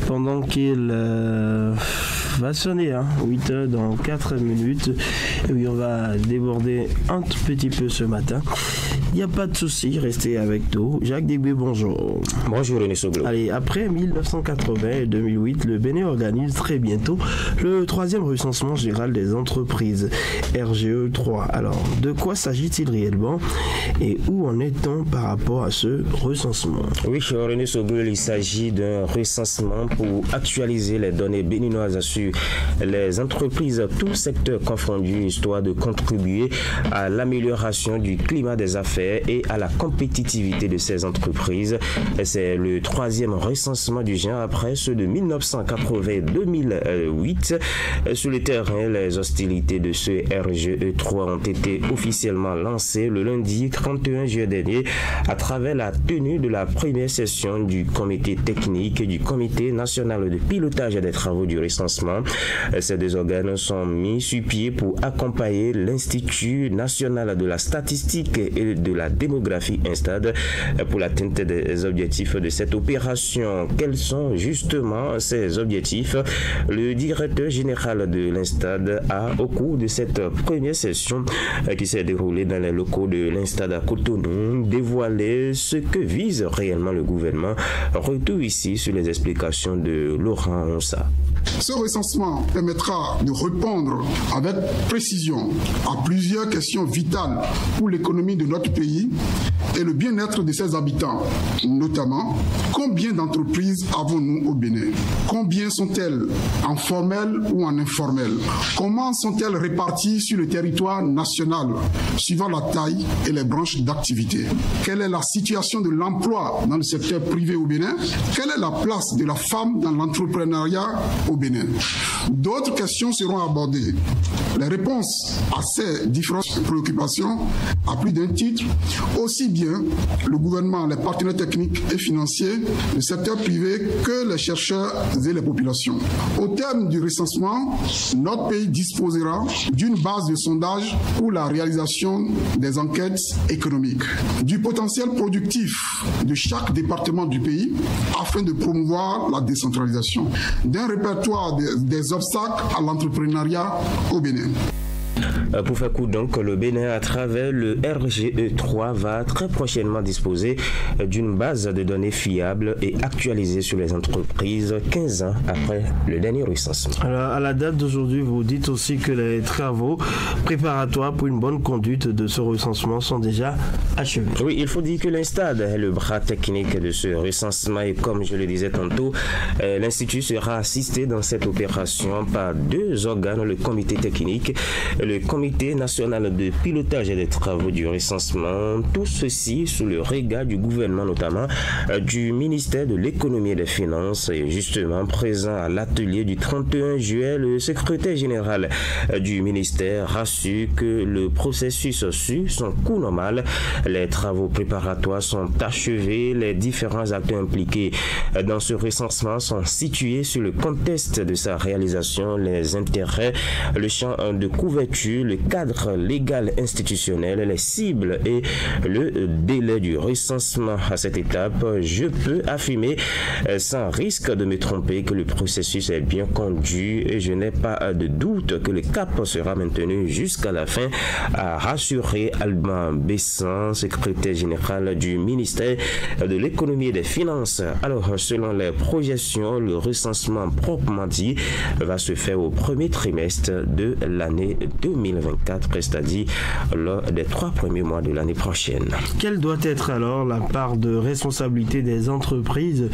Pendant qu'il va sonner 8 heures dans 4 minutes. Et oui, on va déborder un tout petit peu ce matin. Il n'y a pas de souci, restez avec nous. Jacques Dégbé, bonjour. Bonjour René Soglo. Allez, après 1980 et 2008, le Bénin organise très bientôt le 3e recensement général des entreprises, RGE 3. Alors, de quoi s'agit-il réellement et où en est-on par rapport à ce recensement? Oui, René Soglo, il s'agit d'un recensement pour actualiser les données béninoises sur les entreprises, tous secteurs confondus, histoire de contribuer à l'amélioration du climat des affaires et à la compétitivité de ces entreprises. C'est le 3e recensement du genre après ceux de 1980 et 2008. Sur le terrain, les hostilités de ce RGE3 ont été officiellement lancées le lundi 31 juillet dernier à travers la tenue de la première session du comité technique du Comité national de pilotage des travaux du recensement. Ces deux organes sont mis sur pied pour accompagner l'Institut national de la statistique et de la démographie INSTAD pour l'atteinte des objectifs de cette opération. Quels sont justement ces objectifs? Le directeur général de l'INSTAD a, au cours de cette première session qui s'est déroulée dans les locaux de l'INSTAD à Cotonou, dévoilé ce que vise réellement le gouvernement. Retour ici sur les explications de Laurent Onsa. Ce recensement permettra de répondre avec précision à plusieurs questions vitales pour l'économie de notre pays et le bien-être de ses habitants. Notamment, combien d'entreprises avons-nous au Bénin? Combien sont-elles en formel ou en informel? Comment sont-elles réparties sur le territoire national, suivant la taille et les branches d'activité? Quelle est la situation de l'emploi dans le secteur privé au Bénin? Quelle est la place de la femme dans l'entrepreneuriat au Bénin? D'autres questions seront abordées. Les réponses à ces différentes préoccupations, à plus d'un titre, aussi bien le gouvernement, les partenaires techniques et financiers, le secteur privé que les chercheurs et les populations. Au terme du recensement, notre pays disposera d'une base de sondage pour la réalisation des enquêtes économiques, du potentiel productif de chaque département du pays afin de promouvoir la décentralisation, d'un répertoire des obstacles à l'entrepreneuriat au Bénin. Pour faire court donc, le Bénin, à travers le RGE3, va très prochainement disposer d'une base de données fiable et actualisée sur les entreprises 15 ans après le dernier recensement. Alors, à la date d'aujourd'hui, vous dites aussi que les travaux préparatoires pour une bonne conduite de ce recensement sont déjà achevés. Oui, il faut dire que l'INSTAD est le bras technique de ce recensement et comme je le disais tantôt, l'Institut sera assisté dans cette opération par deux organes, le comité technique, le Comité national de pilotage des travaux du recensement, tout ceci sous le regard du gouvernement, notamment du ministère de l'économie et des finances. Et justement, présent à l'atelier du 31 juillet, le secrétaire général du ministère rassure que le processus suit son cours normal. Les travaux préparatoires sont achevés, les différents acteurs impliqués dans ce recensement sont situés sur le contexte de sa réalisation, les intérêts, le champ de couverture, le cadre légal institutionnel, les cibles et le délai du recensement. À cette étape, je peux affirmer sans risque de me tromper que le processus est bien conduit et je n'ai pas de doute que le cap sera maintenu jusqu'à la fin, a rassuré Alban Bessan, secrétaire général du ministère de l'économie et des finances. Alors, selon les projections, le recensement proprement dit va se faire au premier trimestre de l'année 2024, c'est-à-dire lors des 3 premiers mois de l'année prochaine. Quelle doit être alors la part de responsabilité des entreprises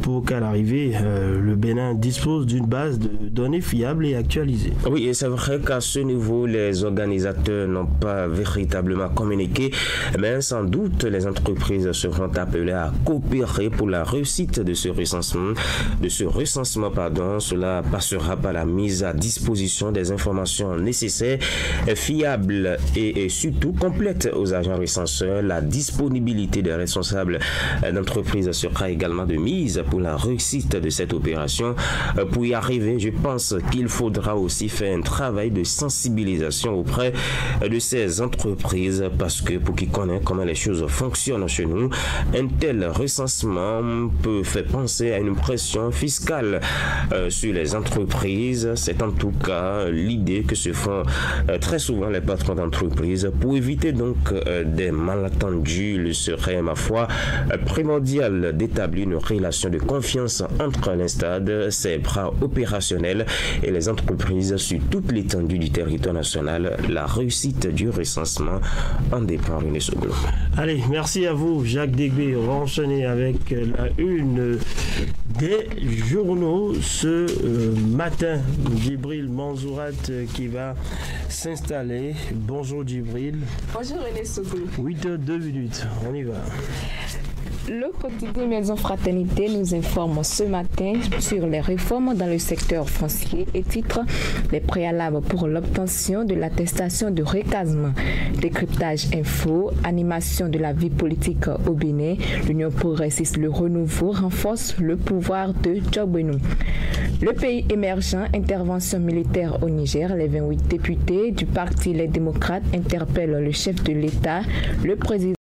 pour qu'à l'arrivée, le Bénin dispose d'une base de données fiable et actualisée? Oui, et c'est vrai qu'à ce niveau, les organisateurs n'ont pas véritablement communiqué, mais sans doute les entreprises seront appelées à coopérer pour la réussite de ce recensement. Cela passera par la mise à disposition des informations nécessaires français fiable et surtout complète aux agents recenseurs. La disponibilité des responsables d'entreprise sera également de mise pour la réussite de cette opération. Pour y arriver, je pense qu'il faudra aussi faire un travail de sensibilisation auprès de ces entreprises parce que pour qui connaît comment les choses fonctionnent chez nous, un tel recensement peut faire penser à une pression fiscale sur les entreprises. C'est en tout cas l'idée que se font très souvent les patrons d'entreprise. Pour éviter donc des malentendus, il serait, ma foi, primordial d'établir une relation de confiance entre l'Instad, ses bras opérationnels et les entreprises sur toute l'étendue du territoire national. La réussite du recensement en dépend, René Soglo. Allez, merci à vous, Jacques Degbé. On va enchaîner avec la une des journaux ce matin. Djibril Manzourat qui va s'installer. Bonjour Djibril. Bonjour René Soglo. 8h02, on y va. Le quotidien Maison Fraternité nous informe ce matin sur les réformes dans le secteur foncier et titre les préalables pour l'obtention de l'attestation de recasement. Décryptage info, animation de la vie politique au Bénin, l'Union progressiste Le Renouveau renforce le pouvoir de Djogbenou. Le pays émergent, intervention militaire au Niger, les 28 députés du parti Les Démocrates interpellent le chef de l'État, le président